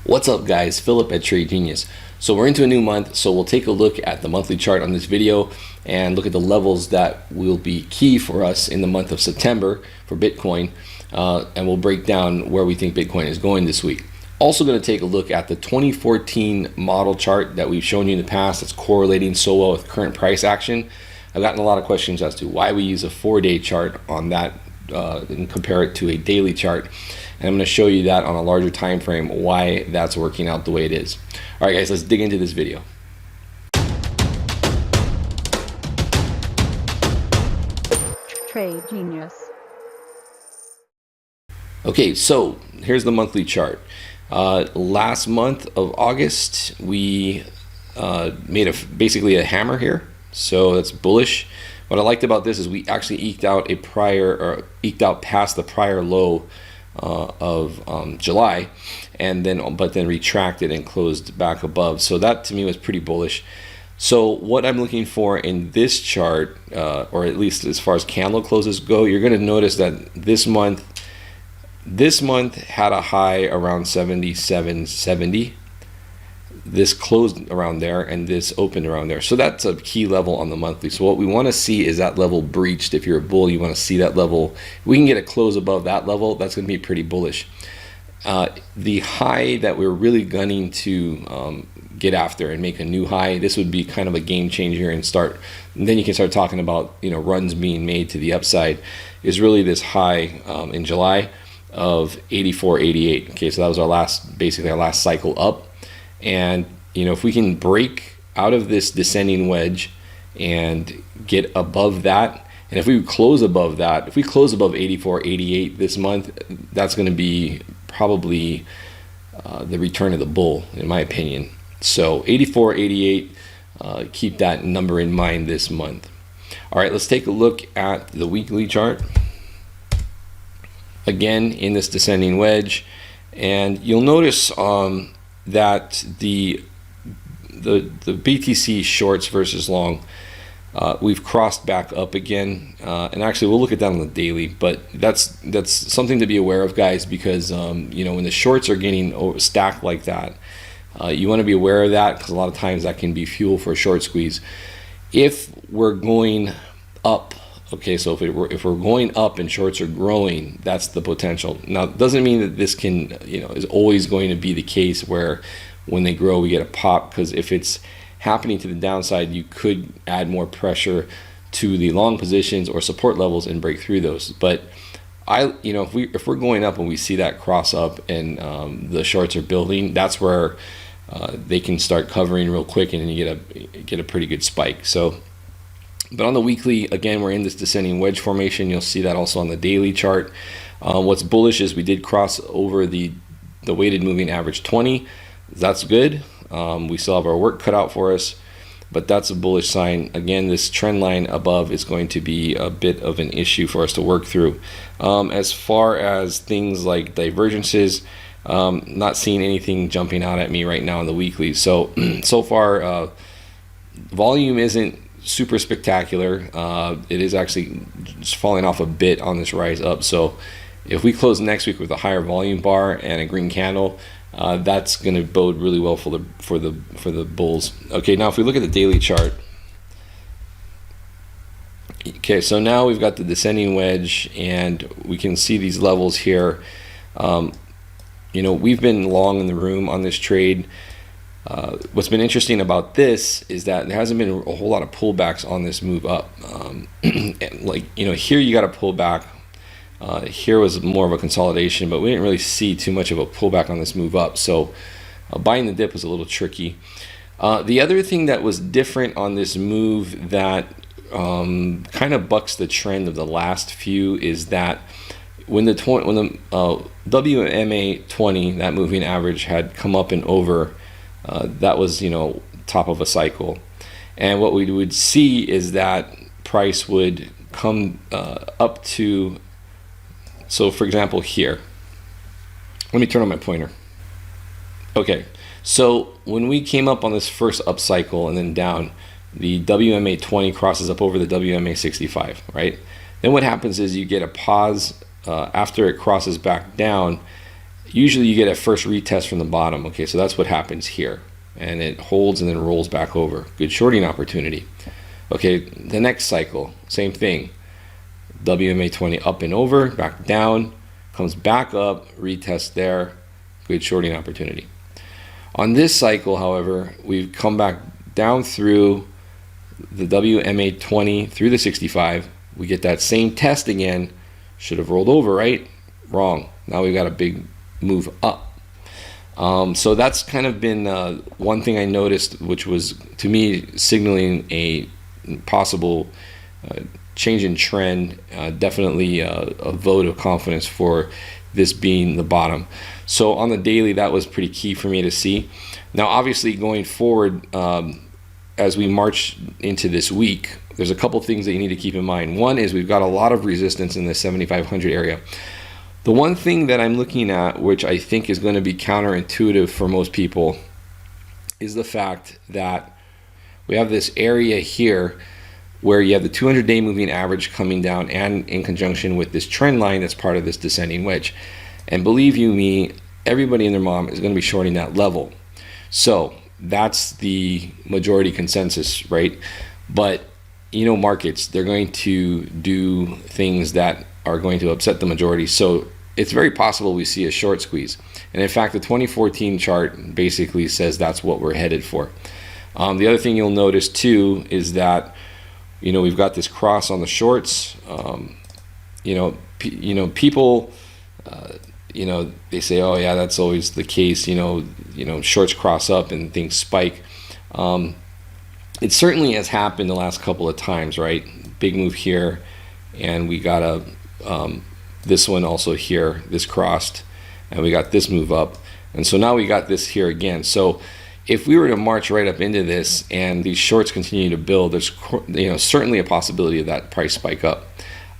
What's up guys, Philip at Trade Genius. So we're into a new month, so we'll take a look at the monthly chart on this video and look at the levels that will be key for us in the month of September for Bitcoin, and we'll break down where we think Bitcoin is going this week. Also going to take a look at the 2014 model chart that we've shown you in the past that's correlating so well with current price action. I've gotten a lot of questions as to why we use a 4-day chart on that and compare it to a daily chart. And I'm going to show you that on a larger time frame, why that's working out the way it is. All right, guys, let's dig into this video. Trade Genius. Okay, so here's the monthly chart. Last month of August, we made basically a hammer here, so that's bullish. What I liked about this is we actually eked out past the prior low of July, and then retracted and closed back above. So that to me was pretty bullish. So what I'm looking for in this chart, or at least as far as candle closes go, you're going to notice that this month had a high around 77.70. This closed around there, and this opened around there. So that's a key level on the monthly. So what we want to see is that level breached. If you're a bull, you want to see that level. If we can get a close above that level, that's going to be pretty bullish. The high that we're really gunning to get after and make a new high, this would be kind of a game changer, and then you can start talking about runs being made to the upside, is really this high in July of 84.88. Okay, so that was basically our last cycle up. And if we can break out of this descending wedge and get above that, and if we close above that, if we close above 84.88 this month, that's going to be probably the return of the bull, in my opinion. So 84.88, keep that number in mind this month. All right, let's take a look at the weekly chart. Again, in this descending wedge, and you'll notice that the BTC shorts versus long, we've crossed back up again, and actually we'll look at that on the daily, but that's something to be aware of, guys, because when the shorts are getting stacked like that, you want to be aware of that, because a lot of times that can be fuel for a short squeeze. If we're going up, okay, so if we're going up and shorts are growing, that's the potential. Now, it doesn't mean that this can, is always going to be the case where when they grow we get a pop, because if it's happening to the downside, you could add more pressure to the long positions or support levels and break through those. But if we're going up and we see that cross up and the shorts are building, that's where they can start covering real quick, and then you get a pretty good spike. But on the weekly, again, we're in this descending wedge formation. You'll see that also on the daily chart. What's bullish is we did cross over the weighted moving average 20. That's good. We still have our work cut out for us, but that's a bullish sign. Again, this trend line above is going to be a bit of an issue for us to work through. As far as things like divergences, not seeing anything jumping out at me right now in the weekly. So far, volume isn't super spectacular. It is actually just falling off a bit on this rise up. So if we close next week with a higher volume bar and a green candle, that's going to bode really well for the bulls. Okay, now if we look at the daily chart, okay, so now we've got the descending wedge, and we can see these levels here. We've been long in the room on this trade. What's been interesting about this is that there hasn't been a whole lot of pullbacks on this move up. Here you got a pullback. Here was more of a consolidation, but we didn't really see too much of a pullback on this move up. So buying the dip was a little tricky. The other thing that was different on this move that kind of bucks the trend of the last few is that when the WMA 20, that moving average, had come up and over, that was top of a cycle, and what we would see is that price would come up to, so for example here, let me turn on my pointer. Okay, so when we came up on this first up cycle and then down, the WMA 20 crosses up over the WMA 65, right? Then what happens is you get a pause after it crosses back down, usually you get a first retest from the bottom. Okay, so that's what happens here. And it holds and then rolls back over. Good shorting opportunity. Okay, the next cycle, same thing. WMA 20 up and over, back down, comes back up, retest there, good shorting opportunity. On this cycle, however, we've come back down through the WMA 20 through the 65. We get that same test again. Should have rolled over, right? Wrong. Now we've got a big move up. So that's kind of been one thing I noticed, which was to me signaling a possible change in trend, definitely a vote of confidence for this being the bottom. So on the daily, that was pretty key for me to see. Now, obviously, going forward, as we march into this week, there's a couple things that you need to keep in mind. One is we've got a lot of resistance in the 7,500 area. The one thing that I'm looking at, which I think is going to be counterintuitive for most people, is the fact that we have this area here where you have the 200-day moving average coming down and in conjunction with this trend line that's part of this descending wedge. And believe you me, everybody and their mom is going to be shorting that level. So that's the majority consensus, right? But you know, markets, they're going to do things that are going to upset the majority. So it's very possible we see a short squeeze. And in fact, the 2014 chart basically says that's what we're headed for. The other thing you'll notice too is that, you know, we've got this cross on the shorts. People, they say, oh yeah, that's always the case. Shorts cross up and things spike. It certainly has happened the last couple of times, right? Big move here, and we got this one also here. This crossed, and we got this move up, and so now we got this here again. So if we were to march right up into this and these shorts continue to build, there's certainly a possibility of that price spike up.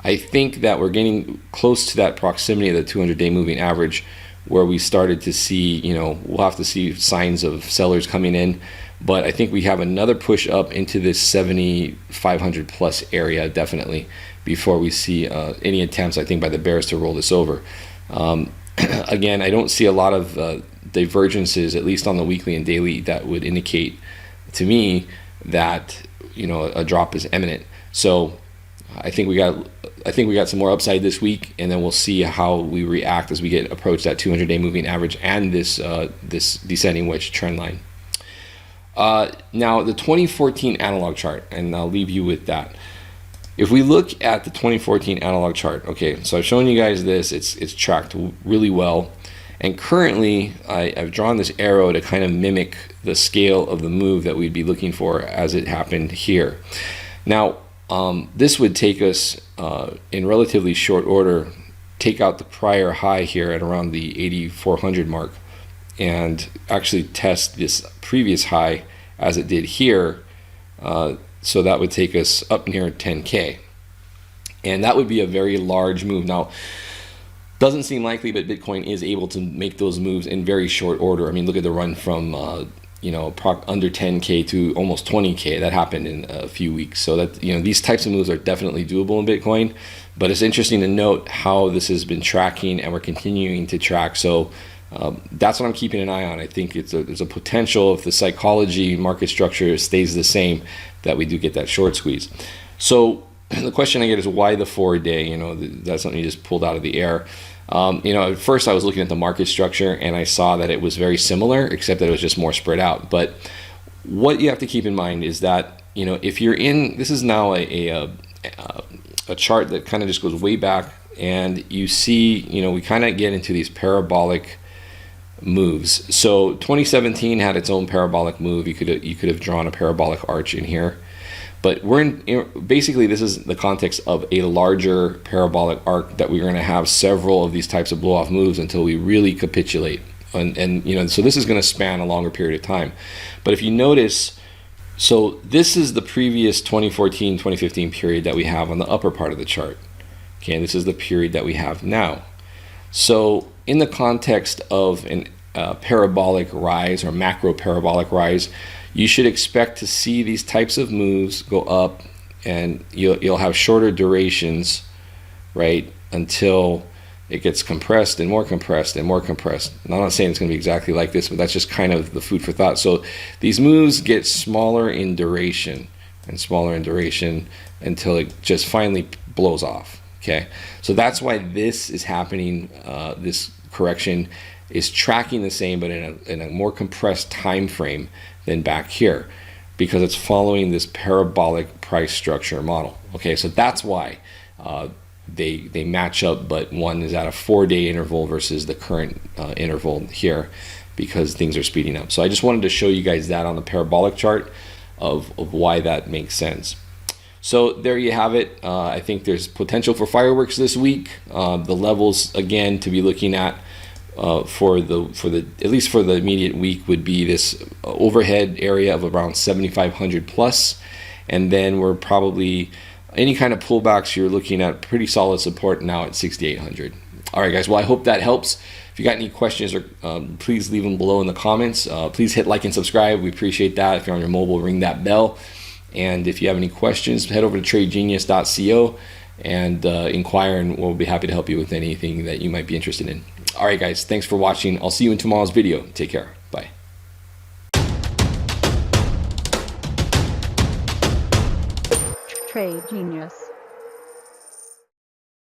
I think that we're getting close to that proximity of the 200-day moving average, where we started to see, we'll have to see signs of sellers coming in, but I think we have another push up into this 7,500 plus area definitely before we see any attempts, I think, by the bears to roll this over. Again, I don't see a lot of divergences, at least on the weekly and daily, that would indicate to me that a drop is imminent. So I think we got some more upside this week, and then we'll see how we react as we approach that 200-day moving average and this descending wedge trend line. Now the 2014 analog chart, and I'll leave you with that. If we look at the 2014 analog chart, okay, so I've shown you guys this. It's tracked really well, and currently I've drawn this arrow to kind of mimic the scale of the move that we'd be looking for as it happened here. Now, this would take us in relatively short order, take out the prior high here at around the 8,400 mark, and actually test this previous high as it did here. So that would take us up near 10K, and that would be a very large move. Now, doesn't seem likely, but Bitcoin is able to make those moves in very short order. I mean, look at the run from under 10K to almost 20K. That happened in a few weeks. So that, these types of moves are definitely doable in Bitcoin, but it's interesting to note how this has been tracking, and we're continuing to track. So that's what I'm keeping an eye on. I think there's a potential, if the psychology market structure stays the same, that we do get that short squeeze. So the question I get is, why the 4-day? That's something you just pulled out of the air. At first I was looking at the market structure, and I saw that it was very similar, except that it was just more spread out. But what you have to keep in mind is that, if you're in, this is now a chart that kind of just goes way back, and you see, we kind of get into these parabolic moves. So 2017 had its own parabolic move. You could have drawn a parabolic arch in here, but we're basically, this is the context of a larger parabolic arc that we're going to have several of these types of blow off moves until we really capitulate, and so this is going to span a longer period of time. But if you notice, so this is the previous 2014 2015 period that we have on the upper part of the chart. Okay, and this is the period that we have now. So in the context of a parabolic rise or macro parabolic rise, you should expect to see these types of moves go up, and you'll have shorter durations, right, until it gets compressed and more compressed and more compressed. And I'm not saying it's going to be exactly like this, but that's just kind of the food for thought. So these moves get smaller in duration and smaller in duration until it just finally blows off. Okay, so that's why this is happening. This correction is tracking the same, but in a more compressed time frame than back here, because it's following this parabolic price structure model. Okay, so that's why they match up, but one is at a 4-day interval versus the current interval here, because things are speeding up. So I just wanted to show you guys that on the parabolic chart of why that makes sense. So there you have it. I think there's potential for fireworks this week. The levels again to be looking at for the at least for the immediate week would be this overhead area of around 7,500 plus, and then we're probably any kind of pullbacks, you're looking at pretty solid support now at 6,800. All right, guys. Well, I hope that helps. If you got any questions, or please leave them below in the comments. Please hit like and subscribe. We appreciate that. If you're on your mobile, ring that bell. And if you have any questions, head over to tradegenius.co and inquire, and we'll be happy to help you with anything that you might be interested in. All right, guys. Thanks for watching. I'll see you in tomorrow's video. Take care. Bye. Trade Genius.